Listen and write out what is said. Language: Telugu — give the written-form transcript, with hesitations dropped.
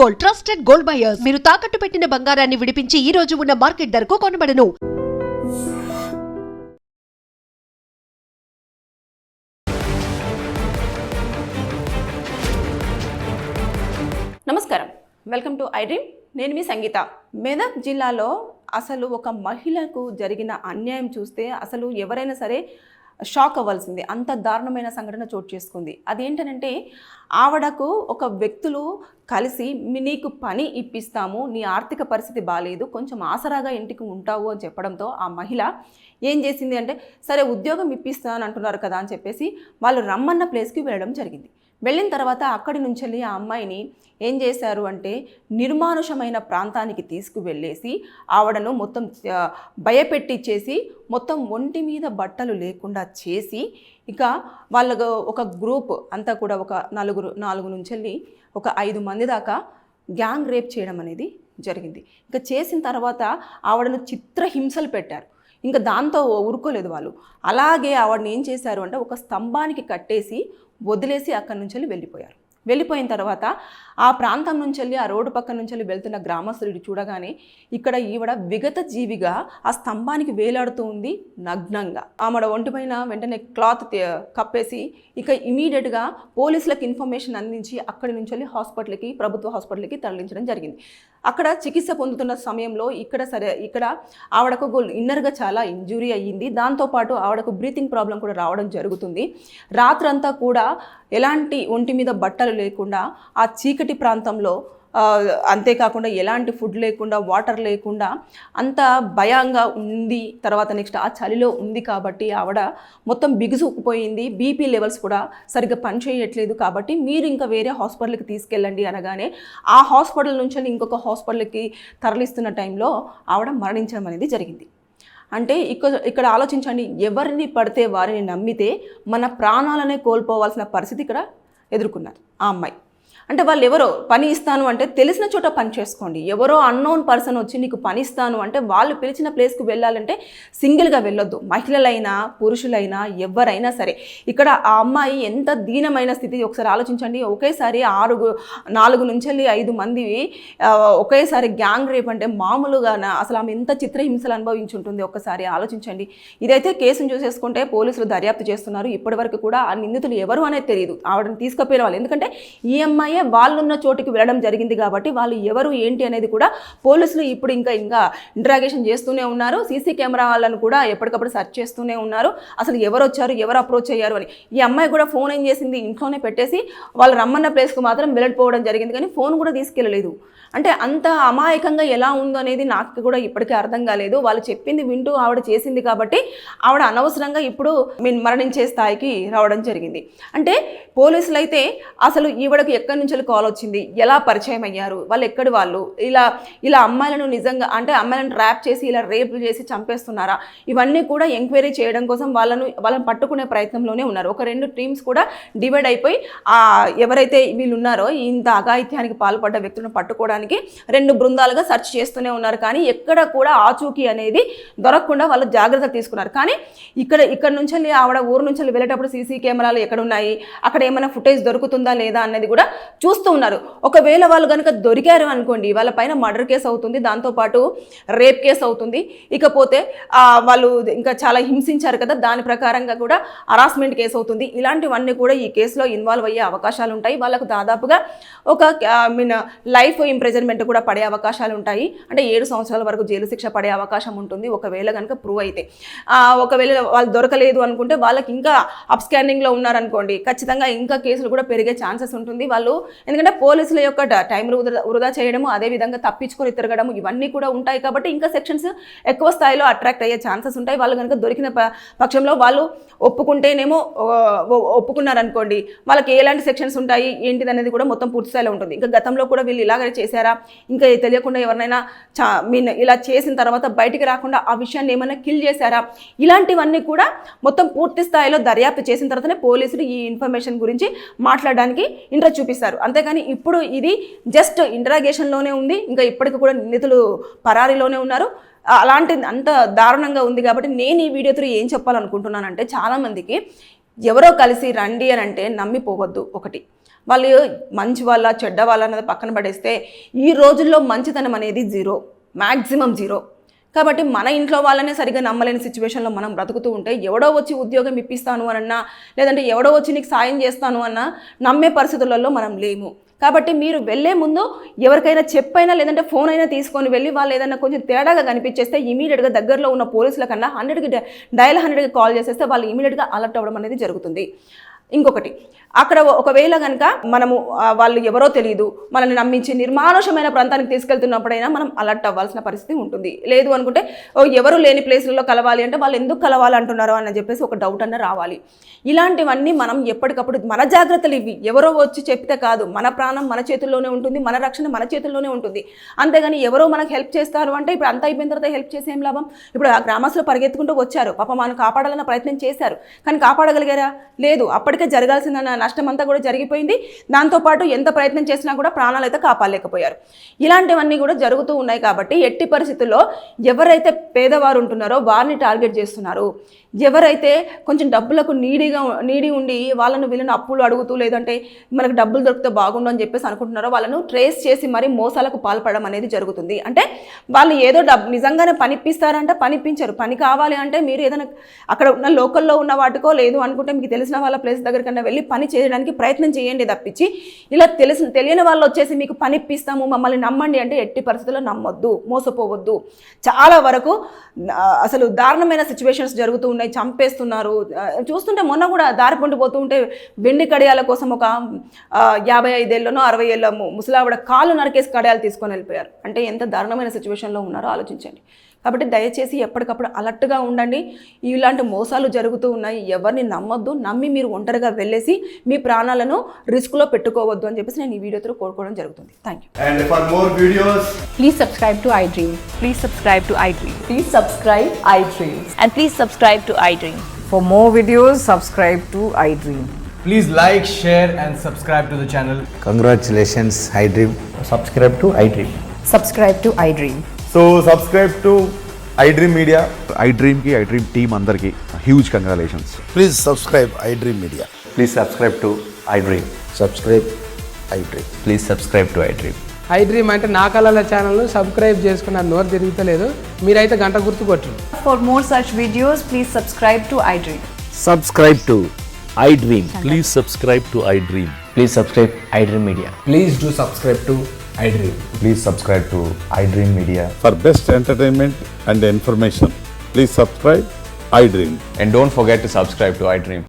Gold, trusted gold buyers. మీరు తాకట్టు పెట్టిన బంగారాన్ని విడిపించి ఈ రోజు ఉన్న మార్కెట్ ధరకు కొనబడను. నమస్కారం, వెల్కమ్ టు ఐ డ్రీమ్. నేను మీ సంగీత. మెదక్ జిల్లాలో అసలు ఒక మహిళకు జరిగిన అన్యాయం చూస్తే అసలు ఎవరైనా సరే షాక్ అవ్వాల్సిందే. అంత దారుణమైన సంఘటన చోటు చేసుకుంది. అదేంటనంటే ఆవిడకు ఒక వ్యక్తులు కలిసి నీకు పని ఇప్పిస్తాము, నీ ఆర్థిక పరిస్థితి బాగాలేదు, కొంచెం ఆసరాగా ఇంటికి ఉంటావు అని చెప్పడంతో ఆ మహిళ ఏం చేసింది అంటే, సరే ఉద్యోగం ఇప్పిస్తాను అంటున్నారు కదా అని చెప్పేసి వాళ్ళు రమ్మన్న ప్లేస్కి వెళ్ళడం జరిగింది. వెళ్ళిన తర్వాత అక్కడి నుంచి వెళ్ళి ఆ అమ్మాయిని ఏం చేశారు అంటే నిర్మానుషమైన ప్రాంతానికి తీసుకువెళ్ళేసి ఆవిడను మొత్తం భయపెట్టించేసి మొత్తం ఒంటి మీద బట్టలు లేకుండా చేసి ఇక వాళ్ళకు ఒక గ్రూప్ అంతా కూడా ఒక నాలుగు నుంచి వెళ్ళి ఒక 5 మంది దాకా గ్యాంగ్ రేప్ చేయడం అనేది జరిగింది. ఇక చేసిన తర్వాత ఆవిడను చిత్రహింసలు పెట్టారు. ఇంకా దాంతో ఊరుకోలేదు వాళ్ళు. అలాగే ఆవిడని ఏం చేశారు అంటే ఒక స్తంభానికి కట్టేసి వదిలేసి అక్కడి నుంచి వెళ్ళిపోయారు. వెళ్ళిపోయిన తర్వాత ఆ ప్రాంతం నుంచి వెళ్ళి ఆ రోడ్డు పక్క నుంచి వెళ్ళి వెళ్తున్న గ్రామస్తుడు చూడగానే ఇక్కడ ఈవిడ విగత జీవిగా ఆ స్తంభానికి వేలాడుతూ ఉంది నగ్నంగా. ఆమె ఒంటిపైన వెంటనే క్లాత్ కప్పేసి ఇక ఇమీడియట్గా పోలీసులకు ఇన్ఫర్మేషన్ అందించి అక్కడి నుంచి వెళ్ళి హాస్పిటల్కి, ప్రభుత్వ హాస్పిటల్కి తరలించడం జరిగింది. అక్కడ చికిత్స పొందుతున్న సమయంలో ఇక్కడ ఆవిడకు ఇన్నర్గా చాలా ఇంజురీ అయ్యింది. దాంతోపాటు ఆవిడకు బ్రీతింగ్ ప్రాబ్లం కూడా రావడం జరుగుతుంది. రాత్రంతా కూడా ఎలాంటి ఒంటి మీద బట్టలు లేకుండా ఆ చీకటి ప్రాంతంలో, అంతేకాకుండా ఎలాంటి ఫుడ్ లేకుండా, వాటర్ లేకుండా అంత భయంగా ఉంది. తర్వాత నెక్స్ట్ ఆ చలిలో ఉంది కాబట్టి ఆవిడ మొత్తం బిగుసుకుపోయింది. బీపీ లెవెల్స్ కూడా సరిగ్గా పనిచేయట్లేదు. కాబట్టి మీరు ఇంకా వేరే హాస్పిటల్కి తీసుకెళ్ళండి అనగానే ఆ హాస్పిటల్ నుంచి ఇంకొక హాస్పిటల్కి తరలిస్తున్న టైంలో ఆవిడ మరణించడం అనేది జరిగింది. అంటే ఇక్కడ ఆలోచించండి, ఎవరిని పడితే వారిని నమ్మితే మన ప్రాణాలనే కోల్పోవాల్సిన పరిస్థితి ఇక్కడ ఎదుర్కొన్నారు ఆ అమ్మాయి. అంటే వాళ్ళు ఎవరో పని ఇస్తాను అంటే తెలిసిన చోట పని చేసుకోండి. ఎవరో అన్నోన్ పర్సన్ వచ్చి నీకు పని ఇస్తాను అంటే వాళ్ళు పిలిచిన ప్లేస్కి వెళ్ళాలంటే సింగిల్గా వెళ్ళొద్దు. మహిళలైనా పురుషులైనా ఎవరైనా సరే. ఇక్కడ ఆ అమ్మాయి ఎంత దీనమైన స్థితి ఒకసారి ఆలోచించండి. ఒకేసారి 4 నుంచి 5 మంది ఒకేసారి గ్యాంగ్ రేప్ అంటే మామూలుగా అసలు ఆమె ఎంత చిత్రహింసలు అనుభవించి ఉంటుంది ఒక్కసారి ఆలోచించండి. ఇదైతే కేసును చూసేసుకుంటే పోలీసులు దర్యాప్తు చేస్తున్నారు. ఇప్పటి వరకు కూడా ఆ నిందితులు ఎవరు అనేది తెలియదు. ఆవిడని తీసుకుపోయిన వాళ్ళు, ఎందుకంటే ఈ అమ్మాయి వాళ్ళున్న చోటుకి వెళ్ళడం జరిగింది కాబట్టి వాళ్ళు ఎవరు ఏంటి అనేది కూడా పోలీసులు ఇప్పుడు ఇంకా ఇంట్రాగేషన్ చేస్తూనే ఉన్నారు. సీసీ కెమెరా వాళ్ళను కూడా ఎప్పటికప్పుడు సెర్చ్ చేస్తూనే ఉన్నారు. అసలు ఎవరు వచ్చారు, ఎవరు అప్రోచ్ అయ్యారు అని. ఈ అమ్మాయి కూడా ఫోన్ ఏం చేసింది, ఇంట్లోనే పెట్టేసి వాళ్ళు రమ్మన్న ప్లేస్కి మాత్రం వెళ్ళిపోవడం జరిగింది, కానీ ఫోన్ కూడా తీసుకెళ్ళలేదు. అంటే అంత అమాయకంగా ఎలా ఉందో అనేది నాకు కూడా ఇప్పటికీ అర్థం కాలేదు. వాళ్ళు చెప్పింది వింటూ ఆవిడ చేసింది కాబట్టి ఆవిడ అనవసరంగా ఇప్పుడు మరణించే స్థాయికి రావడం జరిగింది. అంటే పోలీసులు అయితే అసలు ఈవిడకు ఎక్కడి నుంచి కాల్ వచ్చింది, ఎలా పరిచయం అయ్యారు, వాళ్ళు ఎక్కడి వాళ్ళు, ఇలా అమ్మాయిలను నిజంగా అంటే అమ్మాయిలను ట్రాప్ చేసి ఇలా రేప్ చేసి చంపేస్తున్నారా, ఇవన్నీ కూడా ఎంక్వైరీ చేయడం కోసం వాళ్ళని పట్టుకునే ప్రయత్నంలోనే ఉన్నారు. ఒక 2 టీమ్స్ కూడా డివైడ్ అయిపోయి ఎవరైతే వీళ్ళు ఉన్నారో ఇంత అఘాయిత్యానికి పాల్పడ్డ వ్యక్తులను పట్టుకోవడానికి 2 బృందాలుగా సెర్చ్ చేస్తూనే ఉన్నారు. కానీ ఎక్కడ కూడా ఆచూకీ అనేది దొరకకుండా వాళ్ళు జాగ్రత్తలు తీసుకున్నారు. కానీ ఇక్కడ నుంచి ఆవిడ ఊరు నుంచి వెళ్ళేటప్పుడు సీసీ కెమెరాలు ఎక్కడ ఉన్నాయి, అక్కడ ఏమైనా ఫుటేజ్ దొరుకుతుందా లేదా అనేది కూడా చూస్తూ ఉన్నారు. ఒకవేళ వాళ్ళు కనుక దొరికారు అనుకోండి, వాళ్ళ పైన మర్డర్ కేసు అవుతుంది, దాంతోపాటు రేప్ కేసు అవుతుంది. ఇకపోతే వాళ్ళు ఇంకా చాలా హింసించారు కదా, దాని ప్రకారంగా కూడా హరాస్మెంట్ కేసు అవుతుంది. ఇలాంటివన్నీ కూడా ఈ కేసులో ఇన్వాల్వ్ అయ్యే అవకాశాలు ఉంటాయి. వాళ్ళకు దాదాపుగా ఒక లైఫ్ ఇంప్రిజన్మెంట్ కూడా పడే అవకాశాలు ఉంటాయి. అంటే 7 సంవత్సరాల వరకు జైలు శిక్ష పడే అవకాశం ఉంటుంది ఒకవేళ కనుక ప్రూవ్ అయితే. ఒకవేళ వాళ్ళు దొరకలేదు అనుకుంటే వాళ్ళకి ఇంకా అప్స్కాండింగ్లో ఉన్నారనుకోండి, ఖచ్చితంగా ఇంకా కేసులు కూడా పెరిగే ఛాన్సెస్ ఉంటుంది. వాళ్ళు ఎందుకంటే పోలీసుల యొక్క టైం వృధా చేయడము, అదేవిధంగా తప్పించుకొని తిరగడము, ఇవన్నీ కూడా ఉంటాయి. కాబట్టి ఇంకా సెక్షన్స్ ఎక్కువ స్థాయిలో అట్రాక్ట్ అయ్యే ఛాన్సెస్ ఉంటాయి. వాళ్ళు కనుక దొరికిన పక్షంలో వాళ్ళు ఒప్పుకుంటేనేమో ఒప్పుకున్నారనుకోండి, వాళ్ళకి ఎలాంటి సెక్షన్స్ ఉంటాయి ఏంటిది అనేది కూడా మొత్తం పూర్తి స్థాయిలో ఉంటుంది. ఇంకా గతంలో కూడా వీళ్ళు ఇలాగ చేశారా, ఇంకా తెలియకుండా ఎవరినైనా ఇలా చేసిన తర్వాత బయటికి రాకుండా ఆ విషయాన్ని ఏమైనా కిల్ చేశారా, ఇలాంటివన్నీ కూడా మొత్తం పూర్తి స్థాయిలో దర్యాప్తు చేసిన తర్వాతనే పోలీసులు ఈ ఇన్ఫర్మేషన్ గురించి మాట్లాడడానికి ఇంట్రెస్ట్ చూపిస్తారు. అంతేగాని ఇప్పుడు ఇది జస్ట్ ఇంటరాగేషన్లోనే ఉంది. ఇంకా ఇప్పటికి కూడా నిందితులు పరారీలోనే ఉన్నారు. అంత దారుణంగా ఉంది. కాబట్టి నేను ఈ వీడియో త్రూ ఏం చెప్పాలనుకుంటున్నానంటే, చాలామందికి ఎవరో కలిసి రండి అని అంటే నమ్మిపోవద్దు. ఒకటి వాళ్ళు మంచి వాళ్ళ చెడ్డ వాళ్ళ అన్నది పక్కన పడేస్తే ఈ రోజుల్లో మంచితనం అనేది మ్యాక్సిమం జీరో. కాబట్టి మన ఇంట్లో వాళ్ళనే సరిగ్గా నమ్మలేని సిచ్యువేషన్లో మనం బ్రతుకుతూ ఉంటే ఎవడో వచ్చి ఉద్యోగం ఇప్పిస్తాను అనన్నా, లేదంటే ఎవడో వచ్చి నీకు సాయం చేస్తాను అన్నా నమ్మే పరిస్థితులలో మనం లేము. కాబట్టి మీరు వెళ్ళే ముందు ఎవరికైనా చెప్పైనా లేదంటే ఫోన్ అయినా తీసుకొని వెళ్ళి వాళ్ళు ఏదైనా కొంచెం తేడాగా కనిపించేస్తే ఇమీడియట్గా దగ్గరలో ఉన్న పోలీసుల కన్నా 100కి డయల్ 100కి కాల్ చేసేస్తే వాళ్ళు ఇమీడియట్గా అలర్ట్ అవ్వడం అనేది జరుగుతుంది. ఇంకొకటి, అక్కడ ఒకవేళ కనుక మనము వాళ్ళు ఎవరో తెలియదు మనల్ని నమ్మించి నిర్మానుషమైన ప్రాంతానికి తీసుకెళ్తున్నప్పుడైనా మనం అలర్ట్ అవ్వాల్సిన పరిస్థితి ఉంటుంది. లేదు అనుకుంటే ఎవరు లేని ప్లేస్లలో కలవాలి అంటే వాళ్ళు ఎందుకు కలవాలి అంటున్నారో అని చెప్పేసి ఒక డౌట్ అన్న రావాలి. ఇలాంటివన్నీ మనం ఎప్పటికప్పుడు మన జాగ్రత్తలు ఇవి. ఎవరో వచ్చి చెప్తే కాదు, మన ప్రాణం మన చేతుల్లోనే ఉంటుంది, మన రక్షణ మన చేతుల్లోనే ఉంటుంది. అంతేగాని ఎవరో మనకు హెల్ప్ చేస్తారు అంటే ఇప్పుడు అంతా అయిపోయిన తర్వాత హెల్ప్ చేసే ఏం లాభం? ఇప్పుడు ఆ గ్రామస్తులు పరిగెత్తుకుంటూ వచ్చారు, పాప మనం కాపాడాలన్న ప్రయత్నం చేశారు, కానీ కాపాడగలిగారా? లేదు. అప్పటికే జరగాల్సిన నష్టం అంతా కూడా జరిగిపోయింది. దాంతోపాటు ఎంత ప్రయత్నం చేసినా కూడా ప్రాణాలు అయితే కాపాడలేకపోయారు. ఇలాంటివన్నీ కూడా జరుగుతూ ఉన్నాయి. కాబట్టి ఎట్టి పరిస్థితుల్లో ఎవరైతే పేదవారు ఉంటున్నారో వారిని టార్గెట్ చేస్తున్నారు, ఎవరైతే కొంచెం డబ్బులకు నీడి ఉండి వీళ్ళని అప్పులు అడుగుతూ లేదంటే మనకు డబ్బులు దొరికితే బాగుండు అని చెప్పేసి అనుకుంటున్నారో వాళ్ళను ట్రేస్ చేసి మరి మోసాలకు పాల్పడడం అనేది జరుగుతుంది. అంటే వాళ్ళు ఏదో నిజంగానే పనిపిస్తారంటే పనిపించరు. పని కావాలి అంటే మీరు ఏదైనా అక్కడ ఉన్న లోకల్లో ఉన్న వాటికో లేదు అనుకుంటే మీకు తెలిసిన వాళ్ళ ప్లేస్ దగ్గరికన్నా వెళ్ళి పని చేయడానికి ప్రయత్నం చేయండి తప్పించి ఇలా తెలియని వాళ్ళు వచ్చేసి మీకు పనిపిస్తాము మమ్మల్ని నమ్మండి అంటే ఎట్టి పరిస్థితుల్లో నమ్మొద్దు, మోసపోవద్దు. చాలా వరకు అసలు దారుణమైన సిచ్యువేషన్స్ జరుగుతూ ఉన్నాయి. చంపేస్తున్నారు. చూస్తుంటే మొన్న కూడా దారి పోతూ ఉంటే వెండి కడియాల కోసం ఒక 55 ఏళ్ళనో 60 ఏళ్ళ ముసలావిడ కాళ్ళు నరికేసి కడియాలు తీసుకొని వెళ్ళిపోయారు. అంటే ఎంత దారుణమైన సిచ్యువేషన్లో ఉన్నారో ఆలోచించండి. కాబట్టి దయచేసి ఎప్పటికప్పుడు అలర్ట్గా ఉండండి. ఇలాంటి మోసాలు జరుగుతూ ఉన్నాయి, ఎవరిని నమ్మొద్దు. నమ్మి మీరు ఒంటరిగా వెళ్ళేసి మీ ప్రాణాలను రిస్క్లో పెట్టుకోవద్దు అని చెప్పేసి నేను ఈ వీడియోతో కోరుకోవడం జరుగుతుంది. Thank you. And for more videos, Please subscribe to iDream. Please subscribe to iDream. Please subscribe iDream. And please subscribe to iDream. For more videos, subscribe to iDream. please like, share and subscribe to the channel. Congratulations, iDream. Subscribe to iDream. Subscribe to iDream. So subscribe to iDream Media. iDream team అందరికి huge congratulations. Please subscribe iDream Media. Please subscribe to iDream. Subscribe iDream. Please subscribe to iDream. iDream అంటే నా కళల ఛానల్ను సబ్స్క్రైబ్ చేసుకున్న నోరు తిరుగుతలేదు, మీరైతే గంట గుర్తు కొట్టండి. For more such videos, please subscribe to iDream. Subscribe to iDream. Please subscribe to iDream. Please subscribe iDream Media. Please do subscribe to iDream. Please subscribe to iDream Media. For best entertainment and information, please subscribe iDream. And don't forget to subscribe to iDream.